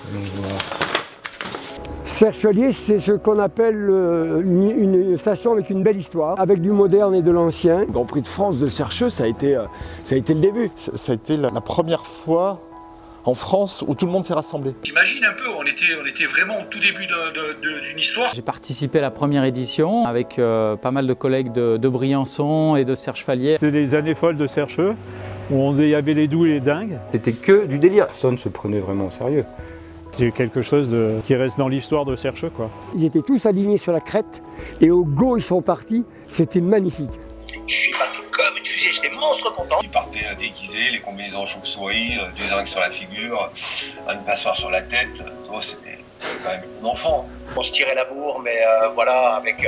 Allons voir. Serre-Chevalier, c'est ce qu'on appelle une station avec une belle histoire, avec du moderne et de l'ancien. Le Grand Prix de France de Sercheux, ça a été le début. Ça a été la première fois en France où tout le monde s'est rassemblé. J'imagine un peu, on était vraiment au tout début d'une histoire. J'ai participé à la première édition avec pas mal de collègues de Briançon et de Serre-Chevalier. C'était des années folles de Sercheux, où il y avait les doux et les dingues. C'était que du délire, personne ne se prenait vraiment au sérieux. C'est quelque chose qui reste dans l'histoire de Sercheux, quoi. Ils étaient tous alignés sur la crête et au go ils sont partis, c'était magnifique. Je suis parti comme une fusée, j'étais monstre content. Ils partaient déguisés, les combinaisons chauve-souris, des zingues sur la figure, une passoire sur la tête. C'était quand même un enfant. On se tirait la bourre, mais voilà, avec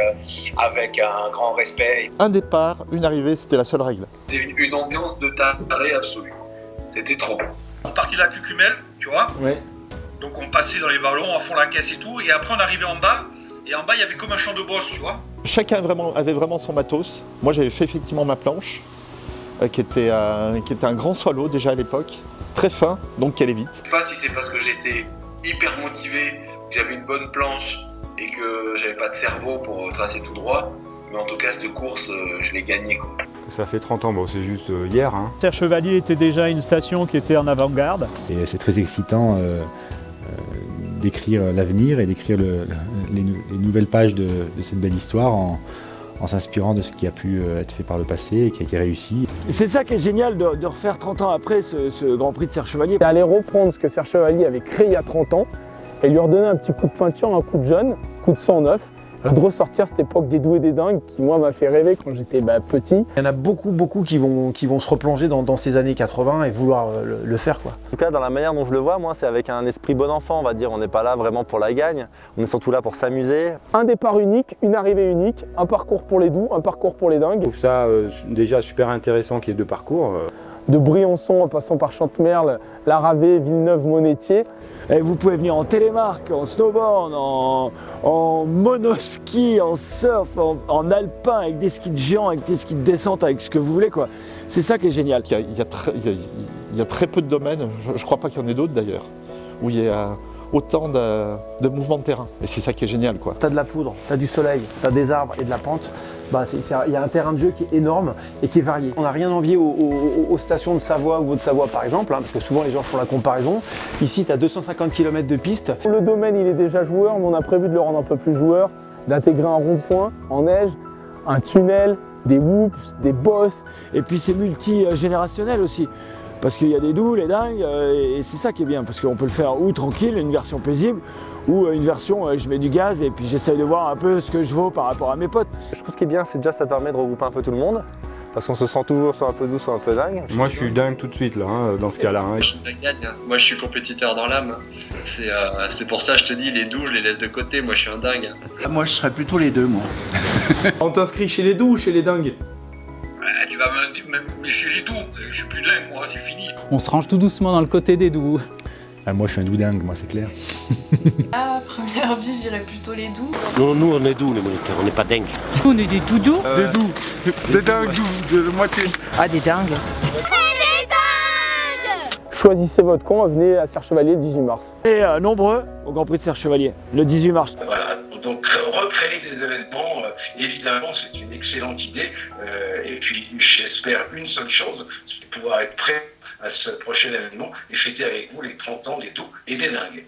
un grand respect. Un départ, une arrivée, c'était la seule règle. C'était une ambiance de taré absolue. C'était trop bon. On partit de la Cucumel, tu vois. Ouais. Donc on passait dans les ballons, à fond la caisse et tout, et après on arrivait en bas, et en bas il y avait comme un champ de bosse, tu vois. Chacun avait vraiment son matos. Moi j'avais fait effectivement ma planche, qui était un grand swallow déjà à l'époque, très fin, donc qui allait vite. Je sais pas si c'est parce que j'étais hyper motivé, que j'avais une bonne planche, et que j'avais pas de cerveau pour tracer tout droit, mais en tout cas cette course, je l'ai gagnée, quoi. Ça fait 30 ans, bon, c'est juste hier. Hein. Serre-Chevalier était déjà une station qui était en avant-garde. Et c'est très excitant d'écrire l'avenir et d'écrire les nouvelles pages de cette belle histoire en s'inspirant de ce qui a pu être fait par le passé et qui a été réussi. C'est ça qui est génial de refaire 30 ans après ce Grand Prix de Serre-Chevalier. C'est aller reprendre ce que Serre-Chevalier avait créé il y a 30 ans et lui redonner un petit coup de peinture, un coup de jaune, un coup de sang neuf. De ressortir cette époque des doux et des dingues qui, moi, m'a fait rêver quand j'étais petit. Il y en a beaucoup qui vont se replonger dans ces années 80 et vouloir le faire, quoi. En tout cas, dans la manière dont je le vois, moi, c'est avec un esprit bon enfant, on va dire. On n'est pas là vraiment pour la gagne, on est surtout là pour s'amuser. Un départ unique, une arrivée unique, un parcours pour les doux, un parcours pour les dingues. Je trouve ça déjà super intéressant qu'il y ait deux parcours. De Briançon en passant par Chantemerle, Larrabé, Villeneuve-Monétier. Et vous pouvez venir en télémarque, en snowboard, en monoski, en surf, en alpin, avec des skis de géants, avec des skis de descente, avec ce que vous voulez, quoi. C'est ça qui est génial. Il y a très peu de domaines, je ne crois pas qu'il y en ait d'autres d'ailleurs, où il y a autant de mouvements de terrain. Et c'est ça qui est génial, quoi. Tu as de la poudre, tu as du soleil, tu as des arbres et de la pente. Il y a un terrain de jeu qui est énorme et qui est varié. On n'a rien envié aux stations de Savoie ou Haute-Savoie par exemple, parce que souvent les gens font la comparaison. Ici, tu as 250 km de piste. Le domaine, il est déjà joueur, mais on a prévu de le rendre un peu plus joueur, d'intégrer un rond-point en neige, un tunnel, des whoops, des bosses. Et puis c'est multigénérationnel aussi. Parce qu'il y a des doux, les dingues, et c'est ça qui est bien, parce qu'on peut le faire ou tranquille, une version paisible, ou une version je mets du gaz et puis j'essaye de voir un peu ce que je vaux par rapport à mes potes. Je trouve ce qui est bien, c'est déjà ça permet de regrouper un peu tout le monde, parce qu'on se sent toujours soit un peu doux, soit un peu dingue. Moi je suis dingue tout de suite là, hein, dans ce cas-là. Hein. Moi je suis compétiteur dans l'âme. C'est pour ça que je te dis, les doux, je les laisse de côté, moi je suis un dingue. Moi je serais plutôt les deux, moi. On t'inscrit chez les doux ou chez les dingues? Tu vas me chez les doux, je suis plus dingue, moi, c'est fini. On se range tout doucement dans le côté des doux. Ah, moi je suis un doux dingue, moi c'est clair. À première vue, je dirais plutôt les doux. Non, nous on est doux les moniteurs, on n'est pas dingues. On est des doudous. Des doux, des dingues doux, de moitié. Ah, des dingues. Choisissez votre camp, venez à Serre-Chevalier le 18 mars. Et nombreux au Grand Prix de Serre-Chevalier, le 18 mars. Voilà, donc recréer des événements, évidemment, c'est une excellente idée. Et puis j'espère une seule chose, c'est de pouvoir être prêt à ce prochain événement et fêter avec vous les 30 ans des doux et des dingues.